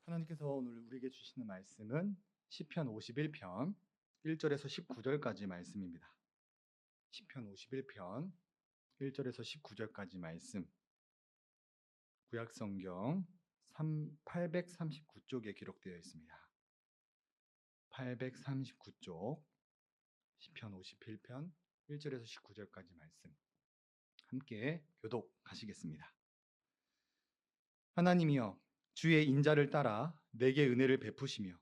하나님께서 오늘 우리에게 주시는 말씀은 시편 51편 1절에서 19절까지 말씀입니다. 시편 51편 1절에서 19절까지 말씀. 구약성경 839쪽에 기록되어 있습니다. 839쪽 시편 51편 1절에서 19절까지 말씀. 함께 교독하시겠습니다. 하나님이여, 주의 인자를 따라 내게 은혜를 베푸시며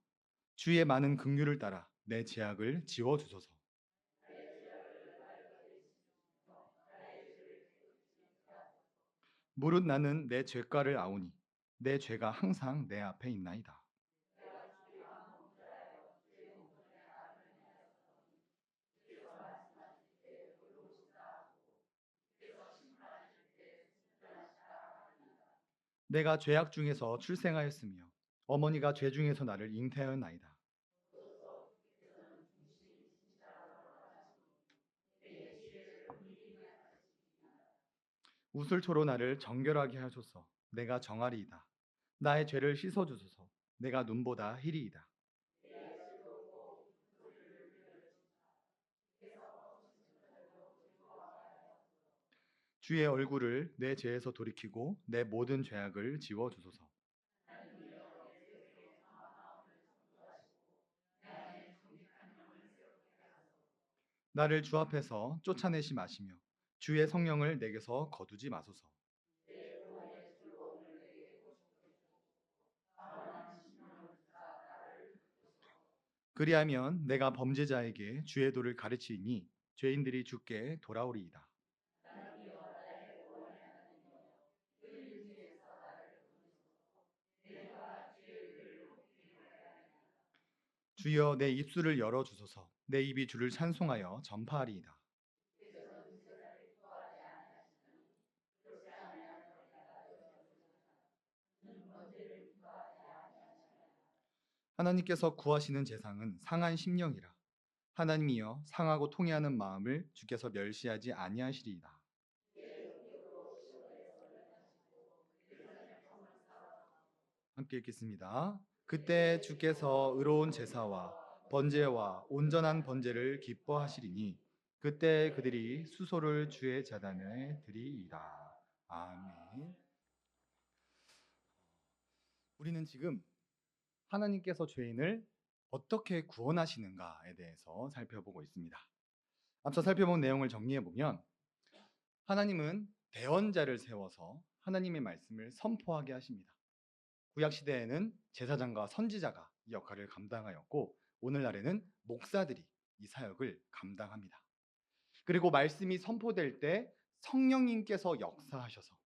주의 많은 긍휼을 따라 내 죄악을 지워 주소서. 무릇 나는 내 죄가를 아오니 내 죄가 항상 내 앞에 있나이다. 내가 죄악 중에서 출생하였으며 어머니가 죄 중에서 나를 잉태하였나이다. 우슬초로 나를 정결하게 하소서. 내가 정하리이다. 나의 죄를 씻어 주소서. 내가 눈보다 희리이다. 주의 얼굴을 내 죄에서 돌이키고 내 모든 죄악을 지워 주소서. 나를 주 앞에서 쫓아내지 마시며 주의 성령을 내게서 거두지 마소서. 그리하면 내가 범죄자에게 주의 도를 가르치니 죄인들이 주께 돌아오리이다. 주여, 내 입술을 열어 주소서. 내 입이 주를 찬송하여 전파하리이다. 하나님께서 구하시는 제상은 상한 심령이라. 하나님이여, 상하고 통회하는 마음을 주께서 멸시하지 아니하시리이다. 함께 읽겠습니다. 그때 주께서 의로운 제사와 번제와 온전한 번제를 기뻐하시리니 그때 그들이 수소를 주의 제단에 드리이다. 아멘. 우리는 지금 하나님께서 죄인을 어떻게 구원하시는가에 대해서 살펴보고 있습니다. 앞서 살펴본 내용을 정리해 보면 하나님은 대언자를 세워서 하나님의 말씀을 선포하게 하십니다. 구약 시대에는 제사장과 선지자가 이 역할을 감당하였고 오늘날에는 목사들이 이 사역을 감당합니다. 그리고 말씀이 선포될 때 성령님께서 역사하셔서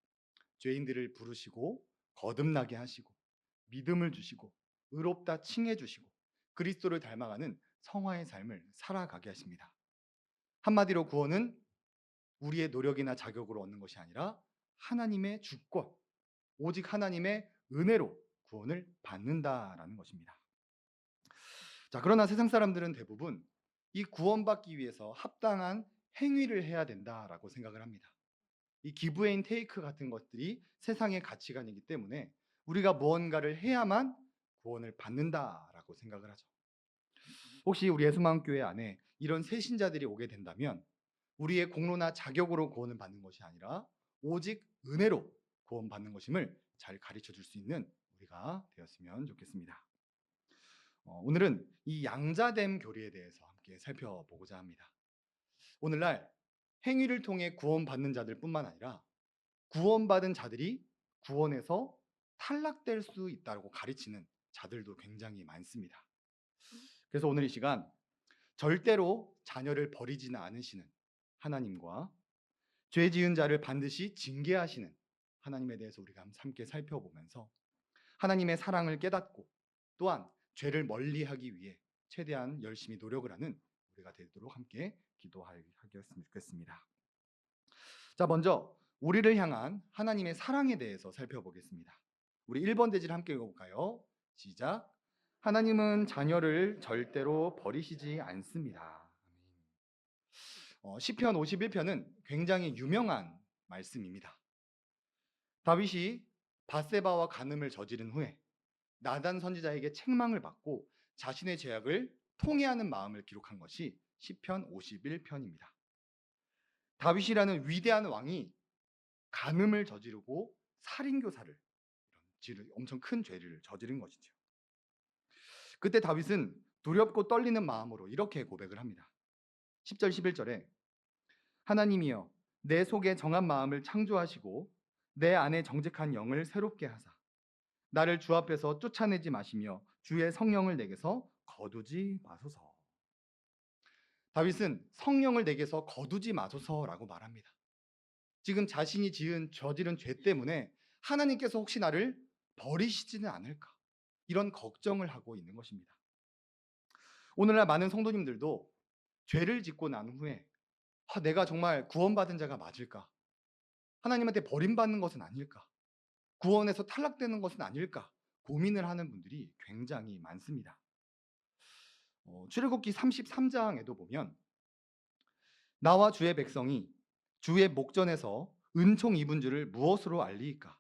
죄인들을 부르시고 거듭나게 하시고 믿음을 주시고 의롭다 칭해 주시고 그리스도를 닮아가는 성화의 삶을 살아가게 하십니다. 한마디로 구원은 우리의 노력이나 자격으로 얻는 것이 아니라 하나님의 주권, 오직 하나님의 은혜로 구원을 받는다라는 것입니다. 자, 그러나 세상 사람들은 대부분 이 구원받기 위해서 합당한 행위를 해야 된다라고 생각을 합니다. 이 기브 앤 테이크 같은 것들이 세상의 가치관이기 때문에 우리가 무언가를 해야만 구원을 받는다라고 생각을 하죠. 혹시 우리 예수마음교회 안에 이런 새신자들이 오게 된다면 우리의 공로나 자격으로 구원을 받는 것이 아니라 오직 은혜로 구원받는 것임을 잘 가르쳐 줄 수 있는 우리가 되었으면 좋겠습니다. 오늘은 이 양자됨 교리에 대해서 함께 살펴보고자 합니다. 오늘날 행위를 통해 구원받는 자들뿐만 아니라 구원받은 자들이 구원에서 탈락될 수 있다고 가르치는 자들도 굉장히 많습니다. 그래서 오늘 이 시간 절대로 자녀를 버리지는 않으시는 하나님과 죄 지은 자를 반드시 징계하시는 하나님에 대해서 우리가 함께 살펴보면서 하나님의 사랑을 깨닫고 또한 죄를 멀리하기 위해 최대한 열심히 노력을 하는 우리가 되도록 함께 기도하였으면 좋겠습니다. 자, 먼저 우리를 향한 하나님의 사랑에 대해서 살펴보겠습니다. 우리 1번 대지를 함께 읽어볼까요? 시작. 하나님은 자녀를 절대로 버리시지 않습니다. 시편 51편은 굉장히 유명한 말씀입니다. 다윗이 밧세바와 간음을 저지른 후에 나단 선지자에게 책망을 받고 자신의 죄악을 통회하는 마음을 기록한 것이 시편 51편입니다. 다윗이라는 위대한 왕이 간음을 저지르고 살인교사를 엄청 큰 죄를 저지른 것이죠. 그때 다윗은 두렵고 떨리는 마음으로 이렇게 고백을 합니다. 10절 11절에 하나님이여 내 속에 정한 마음을 창조하시고 내 안에 정직한 영을 새롭게 하사 나를 주 앞에서 쫓아내지 마시며 주의 성령을 내게서 거두지 마소서. 다윗은 성령을 내게서 거두지 마소서라고 말합니다. 지금 자신이 저지른 죄 때문에 하나님께서 혹시 나를 버리시지는 않을까 이런 걱정을 하고 있는 것입니다. 오늘날 많은 성도님들도 죄를 짓고 난 후에 내가 정말 구원받은 자가 맞을까? 하나님한테 버림받는 것은 아닐까? 구원에서 탈락되는 것은 아닐까? 고민을 하는 분들이 굉장히 많습니다. 출애굽기 33장에도 보면 나와 주의 백성이 주의 목전에서 은총 입은 줄을 무엇으로 알리이까?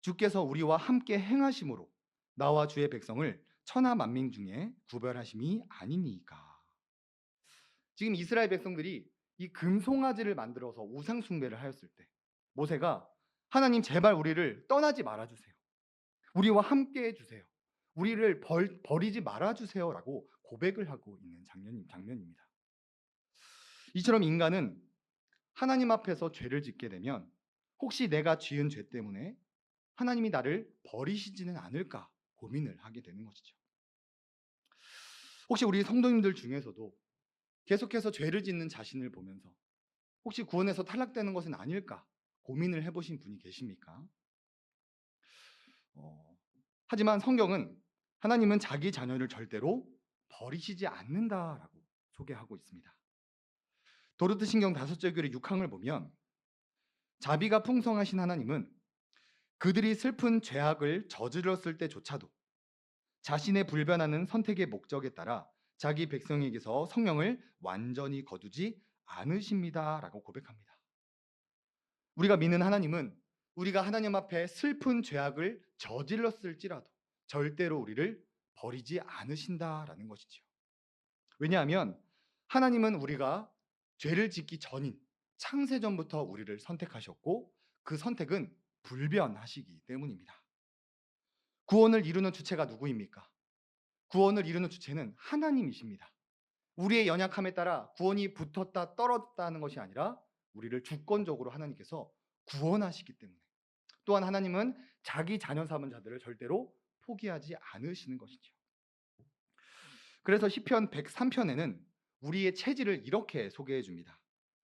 주께서 우리와 함께 행하심으로 나와 주의 백성을 천하 만민 중에 구별하심이 아니니까. 지금 이스라엘 백성들이 이 금송아지를 만들어서 우상 숭배를 하였을 때 모세가 하나님 제발 우리를 떠나지 말아주세요. 우리와 함께 해주세요. 우리를 버리지 말아주세요라고 고백을 하고 있는 장면입니다. 이처럼 인간은 하나님 앞에서 죄를 짓게 되면 혹시 내가 지은 죄 때문에 하나님이 나를 버리시지는 않을까 고민을 하게 되는 것이죠. 혹시 우리 성도님들 중에서도 계속해서 죄를 짓는 자신을 보면서 혹시 구원에서 탈락되는 것은 아닐까 고민을 해보신 분이 계십니까? 하지만 성경은 하나님은 자기 자녀를 절대로 버리시지 않는다라고 소개하고 있습니다. 도르트신경 5절 교리 6항을 보면 자비가 풍성하신 하나님은 그들이 슬픈 죄악을 저질렀을 때조차도 자신의 불변하는 선택의 목적에 따라 자기 백성에게서 성령을 완전히 거두지 않으십니다라고 고백합니다. 우리가 믿는 하나님은 우리가 하나님 앞에 슬픈 죄악을 저질렀을지라도 절대로 우리를 버리지 않으신다라는 것이죠. 왜냐하면 하나님은 우리가 죄를 짓기 전인 창세전부터 우리를 선택하셨고 그 선택은 불변하시기 때문입니다. 구원을 이루는 주체가 누구입니까? 구원을 이루는 주체는 하나님이십니다. 우리의 연약함에 따라 구원이 붙었다 떨어졌다는 것이 아니라 우리를 주권적으로 하나님께서 구원하시기 때문에 또한 하나님은 자기 자녀 삼은 자들을 절대로 포기하지 않으시는 것이죠. 그래서 시편 103편에는 우리의 체질을 이렇게 소개해 줍니다.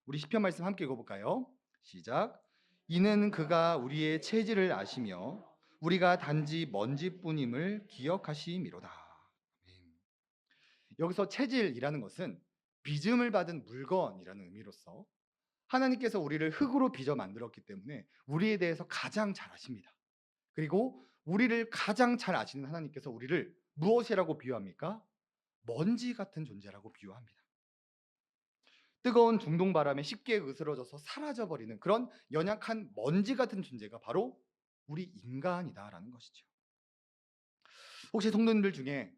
우리 시편 말씀 함께 읽어볼까요? 시작. 이는 그가 우리의 체질을 아시며 우리가 단지 먼지뿐임을 기억하심이로다. 여기서 체질이라는 것은 빚음을 받은 물건이라는 의미로서 하나님께서 우리를 흙으로 빚어 만들었기 때문에 우리에 대해서 가장 잘 아십니다. 그리고 우리를 가장 잘 아시는 하나님께서 우리를 무엇이라고 비유합니까? 먼지 같은 존재라고 비유합니다. 뜨거운 중동 바람에 쉽게 으스러져서 사라져버리는 그런 연약한 먼지 같은 존재가 바로 우리 인간이다라는 것이죠. 혹시 성도님들 중에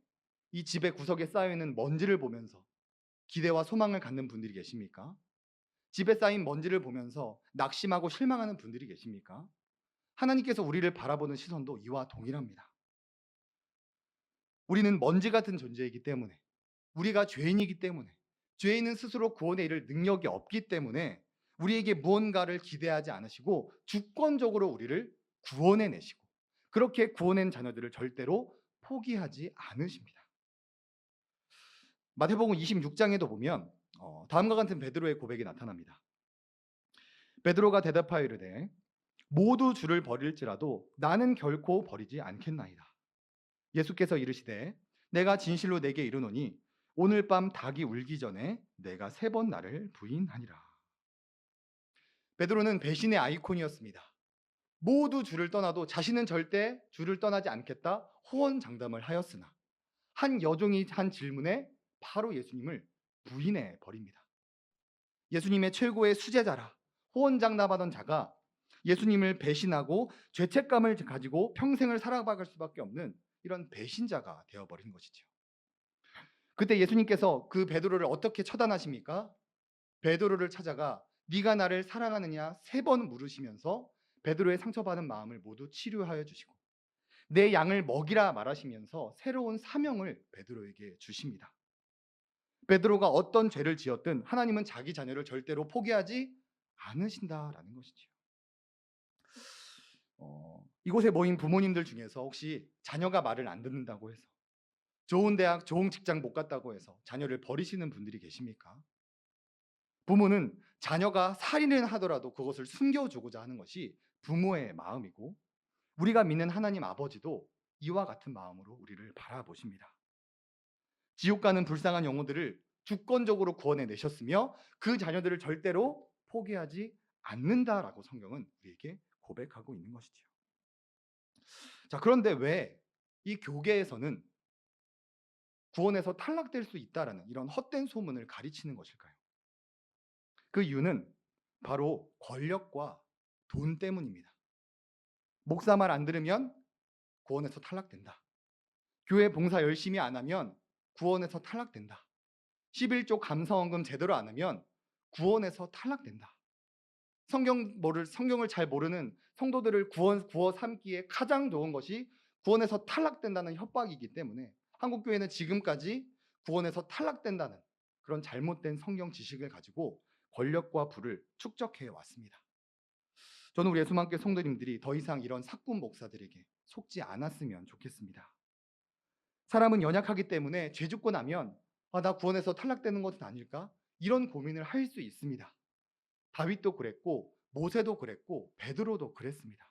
이 집의 구석에 쌓여있는 먼지를 보면서 기대와 소망을 갖는 분들이 계십니까? 집에 쌓인 먼지를 보면서 낙심하고 실망하는 분들이 계십니까? 하나님께서 우리를 바라보는 시선도 이와 동일합니다. 우리는 먼지 같은 존재이기 때문에 우리가 죄인이기 때문에 죄인은 스스로 구원에 이를 능력이 없기 때문에 우리에게 무언가를 기대하지 않으시고 주권적으로 우리를 구원해 내시고 그렇게 구원한 자녀들을 절대로 포기하지 않으십니다. 마태복음 26장에도 보면 다음과 같은 베드로의 고백이 나타납니다. 베드로가 대답하여 이르되 모두 주를 버릴지라도 나는 결코 버리지 않겠나이다. 예수께서 이르시되 내가 진실로 내게 이르노니 오늘 밤 닭이 울기 전에 내가 3번 나를 부인하니라. 베드로는 배신의 아이콘이었습니다. 모두 주를 떠나도 자신은 절대 주를 떠나지 않겠다 호언장담을 하였으나 한 여종이 한 질문에 바로 예수님을 부인해 버립니다. 예수님의 최고의 수제자라 호언장담하던 자가 예수님을 배신하고 죄책감을 가지고 평생을 살아갈 수밖에 없는 이런 배신자가 되어버린 것이죠. 그때 예수님께서 그 베드로를 어떻게 처단하십니까? 베드로를 찾아가 네가 나를 사랑하느냐 3번 물으시면서 베드로의 상처받은 마음을 모두 치료하여 주시고 내 양을 먹이라 말하시면서 새로운 사명을 베드로에게 주십니다. 베드로가 어떤 죄를 지었든 하나님은 자기 자녀를 절대로 포기하지 않으신다라는 것이죠. 이곳에 모인 부모님들 중에서 혹시 자녀가 말을 안 듣는다고 해서 좋은 대학, 좋은 직장 못 갔다고 해서 자녀를 버리시는 분들이 계십니까? 부모는 자녀가 살인을 하더라도 그것을 숨겨주고자 하는 것이 부모의 마음이고 우리가 믿는 하나님 아버지도 이와 같은 마음으로 우리를 바라보십니다. 지옥 가는 불쌍한 영혼들을 주권적으로 구원해 내셨으며 그 자녀들을 절대로 포기하지 않는다라고 성경은 우리에게 고백하고 있는 것이죠. 자, 그런데 왜 이 교계에서는 구원에서 탈락될 수 있다라는 이런 헛된 소문을 가르치는 것일까요? 그 이유는 바로 권력과 돈 때문입니다. 목사 말 안 들으면 구원에서 탈락된다. 교회 봉사 열심히 안 하면 구원에서 탈락된다. 11조 감사원금 제대로 안 하면 구원에서 탈락된다. 성경을 잘 모르는 성도들을 구워 삼기에 가장 좋은 것이 구원에서 탈락된다는 협박이기 때문에 한국교회는 지금까지 구원에서 탈락된다는 그런 잘못된 성경 지식을 가지고 권력과 부를 축적해 왔습니다. 저는 우리 예수만교회 성도님들이 더 이상 이런 사꾼 목사들에게 속지 않았으면 좋겠습니다. 사람은 연약하기 때문에 죄 짓고 나면 나 구원에서 탈락되는 것은 아닐까? 이런 고민을 할 수 있습니다. 다윗도 그랬고 모세도 그랬고 베드로도 그랬습니다.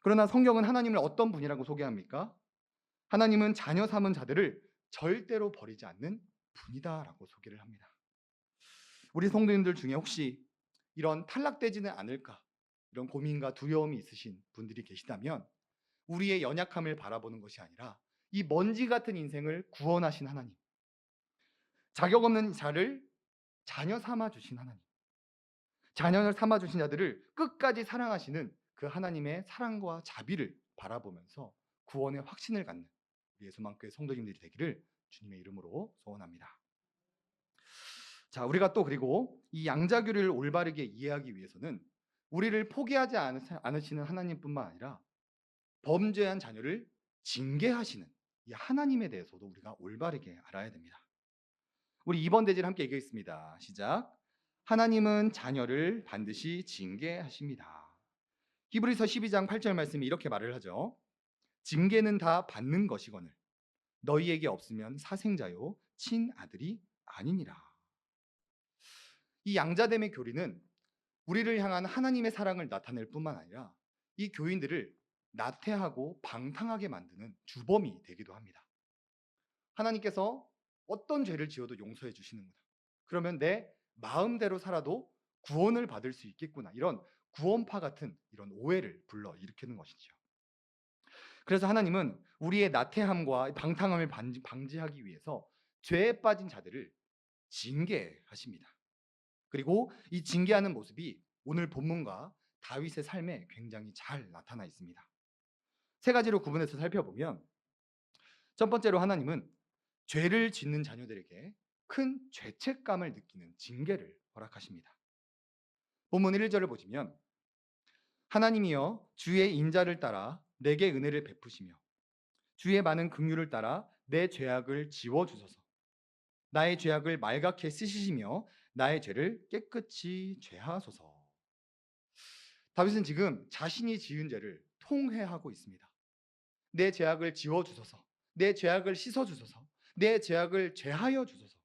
그러나 성경은 하나님을 어떤 분이라고 소개합니까? 하나님은 자녀 삼은 자들을 절대로 버리지 않는 분이다라고 소개를 합니다. 우리 성도님들 중에 혹시 이런 탈락되지는 않을까? 이런 고민과 두려움이 있으신 분들이 계시다면 우리의 연약함을 바라보는 것이 아니라 이 먼지 같은 인생을 구원하신 하나님, 자격 없는 자를 자녀 삼아 주신 하나님, 자녀를 삼아 주신 자들을 끝까지 사랑하시는 그 하나님의 사랑과 자비를 바라보면서 구원의 확신을 갖는 예수만교회 성도님들이 되기를 주님의 이름으로 소원합니다. 자, 우리가 또 그리고 이 양자교를 올바르게 이해하기 위해서는 우리를 포기하지 않으시는 하나님뿐만 아니라 범죄한 자녀를 징계하시는 이 하나님에 대해서도 우리가 올바르게 알아야 됩니다. 우리 2번 대지를 함께 읽겠습니다. 시작. 하나님은 자녀를 반드시 징계하십니다. 히브리서 12장 8절 말씀이 이렇게 말을 하죠. 징계는 다 받는 것이거늘 너희에게 없으면 사생자요 친아들이 아니니라. 이 양자됨의 교리는 우리를 향한 하나님의 사랑을 나타낼 뿐만 아니라 이 교인들을 나태하고 방탕하게 만드는 주범이 되기도 합니다. 하나님께서 어떤 죄를 지어도 용서해 주시는구나. 그러면 내 마음대로 살아도 구원을 받을 수 있겠구나. 이런 구원파 같은 이런 오해를 불러 일으키는 것이죠. 그래서 하나님은 우리의 나태함과 방탕함을 방지하기 위해서 죄에 빠진 자들을 징계하십니다. 그리고 이 징계하는 모습이 오늘 본문과 다윗의 삶에 굉장히 잘 나타나 있습니다. 3가지로 구분해서 살펴보면 첫 번째로 하나님은 죄를 짓는 자녀들에게 큰 죄책감을 느끼는 징계를 허락하십니다. 본문 1절을 보시면 하나님이여 주의 인자를 따라 내게 은혜를 베푸시며 주의 많은 긍휼을 따라 내 죄악을 지워 주소서. 나의 죄악을 말갛게 씻으시며 나의 죄를 깨끗이 죄하소서. 다윗은 지금 자신이 지은 죄를 통회하고 있습니다. 내 죄악을 지워 주소서. 내 죄악을 씻어 주소서. 내 죄악을 죄하여 주소서.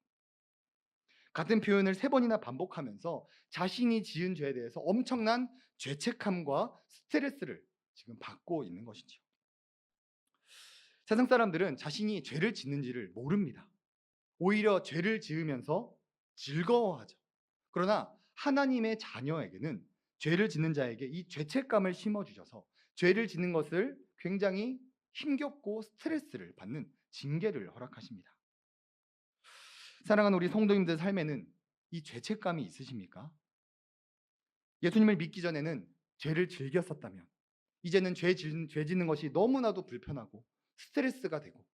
같은 표현을 3번이나 반복하면서 자신이 지은 죄에 대해서 엄청난 죄책감과 스트레스를 지금 받고 있는 것이죠. 세상 사람들은 자신이 죄를 짓는지를 모릅니다. 오히려 죄를 지으면서 즐거워하죠. 그러나 하나님의 자녀에게는 죄를 짓는 자에게 이 죄책감을 심어주셔서 죄를 짓는 것을 굉장히 힘겹고 스트레스를 받는 징계를 허락하십니다. 사랑하는 우리 성도님들 삶에는 이 죄책감이 있으십니까? 예수님을 믿기 전에는 죄를 즐겼었다면 이제는 죄 짓는 것이 너무나도 불편하고 스트레스가 되고,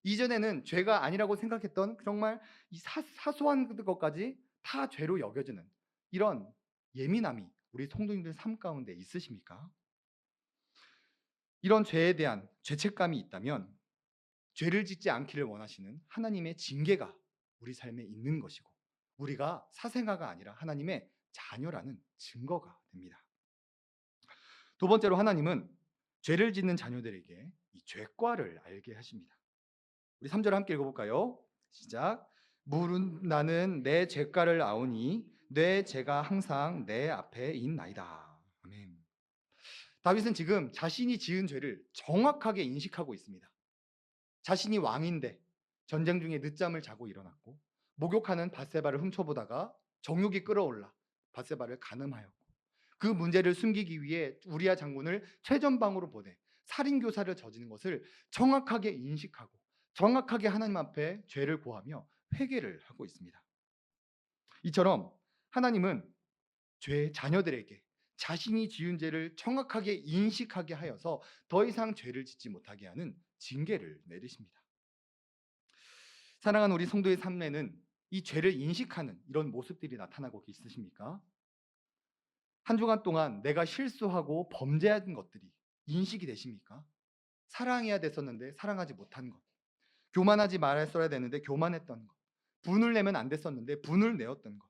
이전에는 죄가 아니라고 생각했던 정말 이 사소한 것까지 다 죄로 여겨지는 이런 예민함이 우리 성도님들 삶 가운데 있으십니까? 이런 죄에 대한 죄책감이 있다면 죄를 짓지 않기를 원하시는 하나님의 징계가 우리 삶에 있는 것이고, 우리가 사생아가 아니라 하나님의 자녀라는 증거가 됩니다. 두 번째로 하나님은 죄를 짓는 자녀들에게 이 죄과를 알게 하십니다. 우리 3절 함께 읽어볼까요? 시작. 물은 나는 내 죄가를 아오니 내 죄가 항상 내 앞에 있나이다. 아멘. 다윗은 지금 자신이 지은 죄를 정확하게 인식하고 있습니다. 자신이 왕인데 전쟁 중에 늦잠을 자고 일어났고, 목욕하는 밧세바를 훔쳐보다가 정욕이 끌어올라 밧세바를 간음하였고, 그 문제를 숨기기 위해 우리아 장군을 최전방으로 보내 살인 교사를 저지른 것을 정확하게 인식하고 정확하게 하나님 앞에 죄를 고하며 회개를 하고 있습니다. 이처럼 하나님은 죄의 자녀들에게 자신이 지은 죄를 정확하게 인식하게 하여서 더 이상 죄를 짓지 못하게 하는 징계를 내리십니다. 사랑하는 우리 성도의 삶에는 이 죄를 인식하는 이런 모습들이 나타나고 있으십니까? 한 주간 동안 내가 실수하고 범죄한 것들이 인식이 되십니까? 사랑해야 됐었는데 사랑하지 못한 것, 교만하지 말았어야 되는데 교만했던 것, 분을 내면 안 됐었는데 분을 내었던 것,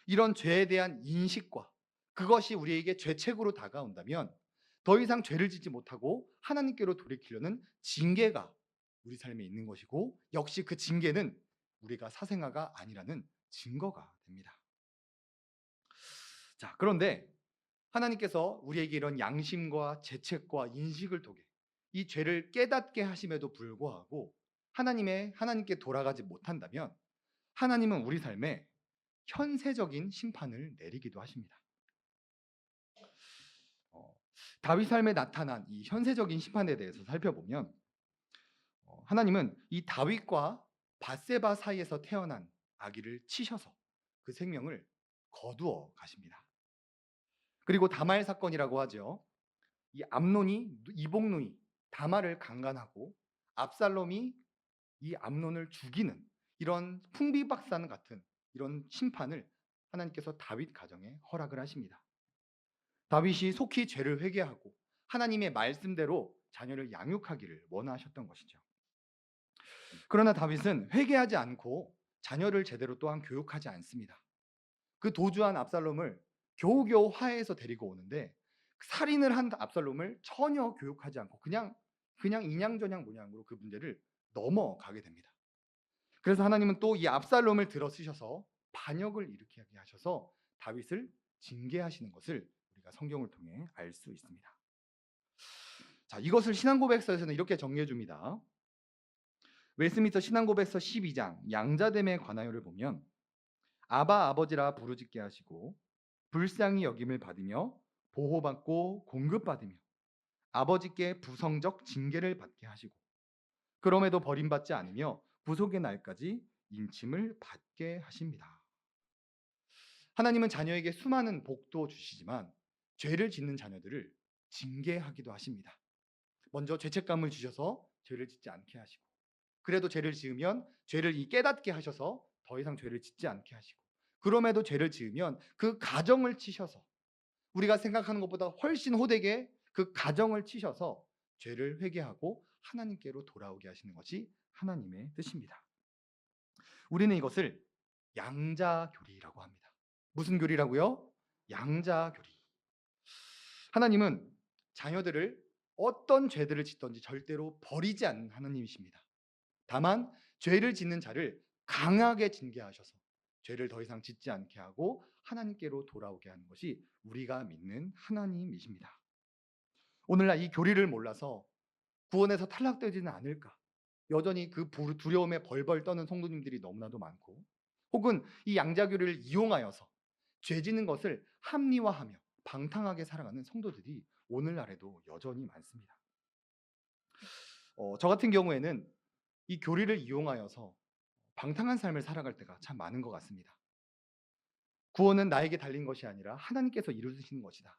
이런 죄에 대한 인식과 그것이 우리에게 죄책으로 다가온다면 더 이상 죄를 짓지 못하고 하나님께로 돌이키려는 징계가 우리 삶에 있는 것이고, 역시 그 징계는 우리가 사생아가 아니라는 증거가 됩니다. 자, 그런데 하나님께서 우리에게 이런 양심과 죄책과 인식을 통해 이 죄를 깨닫게 하심에도 불구하고 하나님께 돌아가지 못한다면 하나님은 우리 삶에 현세적인 심판을 내리기도 하십니다. 다윗 삶에 나타난 이 현세적인 심판에 대해서 살펴보면 하나님은 이 다윗과 밧세바 사이에서 태어난 아기를 치셔서 그 생명을 거두어 가십니다. 그리고 다말 사건이라고 하죠. 이 암논이 이복누이 다말을 강간하고 압살롬이 이 암논을 죽이는 이런 풍비박산 같은 이런 심판을 하나님께서 다윗 가정에 허락을 하십니다. 다윗이 속히 죄를 회개하고 하나님의 말씀대로 자녀를 양육하기를 원하셨던 것이죠. 그러나 다윗은 회개하지 않고 자녀를 제대로 또한 교육하지 않습니다. 그 도주한 압살롬을 겨우겨우 화해해서 데리고 오는데 살인을 한 압살롬을 전혀 교육하지 않고 그냥 인양저냥 모양으로 그 문제를 넘어가게 됩니다. 그래서 하나님은 또 이 압살롬을 들어 쓰셔서 반역을 일으키게 하셔서 다윗을 징계하시는 것을 우리가 성경을 통해 알 수 있습니다. 자, 이것을 신앙고백서에서는 이렇게 정리해 줍니다. 웨스민스터 신앙고백서 12장 양자됨에 관하여를 보면 아바 아버지라 부르짖게 하시고 불쌍히 여김을 받으며 보호받고 공급받으며 아버지께 부성적 징계를 받게 하시고 그럼에도 버림받지 않으며 구속의 날까지 인침을 받게 하십니다. 하나님은 자녀에게 수많은 복도 주시지만 죄를 짓는 자녀들을 징계하기도 하십니다. 먼저 죄책감을 주셔서 죄를 짓지 않게 하시고, 그래도 죄를 지으면 죄를 깨닫게 하셔서 더 이상 죄를 짓지 않게 하시고, 그럼에도 죄를 지으면 그 가정을 치셔서 우리가 생각하는 것보다 훨씬 호되게 그 가정을 치셔서 죄를 회개하고 하나님께로 돌아오게 하시는 것이 하나님의 뜻입니다. 우리는 이것을 양자교리라고 합니다. 무슨 교리라고요? 양자교리. 하나님은 자녀들을 어떤 죄들을 짓든지 절대로 버리지 않는 하나님이십니다. 다만 죄를 짓는 자를 강하게 징계하셔서 죄를 더 이상 짓지 않게 하고 하나님께로 돌아오게 하는 것이 우리가 믿는 하나님이십니다. 오늘날 이 교리를 몰라서 구원에서 탈락되지는 않을까, 여전히 그 두려움에 벌벌 떠는 성도님들이 너무나도 많고, 혹은 이 양자교리를 이용하여서 죄 짓는 것을 합리화하며 방탕하게 살아가는 성도들이 오늘날에도 여전히 많습니다. 저 같은 경우에는 이 교리를 이용하여서 방탕한 삶을 살아갈 때가 참 많은 것 같습니다. 구원은 나에게 달린 것이 아니라 하나님께서 이루시는 것이다.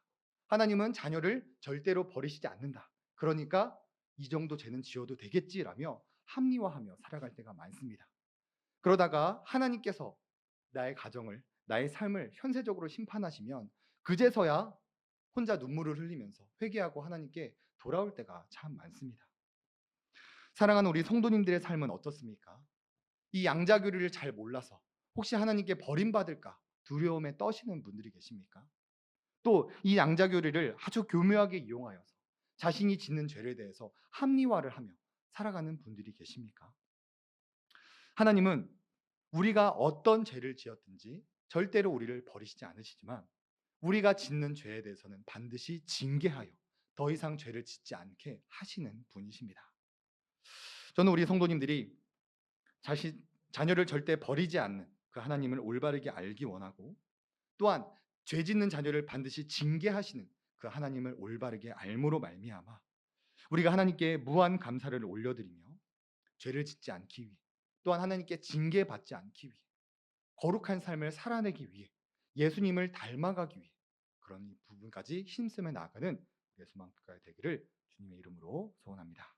하나님은 자녀를 절대로 버리시지 않는다. 그러니까 이 정도 죄는 지어도 되겠지라며 합리화하며 살아갈 때가 많습니다. 그러다가 하나님께서 나의 가정을, 나의 삶을 현세적으로 심판하시면 그제서야 혼자 눈물을 흘리면서 회개하고 하나님께 돌아올 때가 참 많습니다. 사랑하는 우리 성도님들의 삶은 어떻습니까? 이 양자교리를 잘 몰라서 혹시 하나님께 버림받을까 두려움에 떠시는 분들이 계십니까? 또 이 양자교리를 아주 교묘하게 이용하여서 자신이 짓는 죄에 대해서 합리화를 하며 살아가는 분들이 계십니까? 하나님은 우리가 어떤 죄를 지었든지 절대로 우리를 버리시지 않으시지만 우리가 짓는 죄에 대해서는 반드시 징계하여 더 이상 죄를 짓지 않게 하시는 분이십니다. 저는 우리 성도님들이 자녀를 절대 버리지 않는 그 하나님을 올바르게 알기 원하고, 또한 죄 짓는 자녀를 반드시 징계하시는 그 하나님을 올바르게 알므로 말미암아 우리가 하나님께 무한 감사를 올려드리며 죄를 짓지 않기 위해, 또한 하나님께 징계받지 않기 위해, 거룩한 삶을 살아내기 위해, 예수님을 닮아가기 위해 그런 부분까지 힘쓰며 나아가는 우리의 소망국가가 되기를 주님의 이름으로 소원합니다.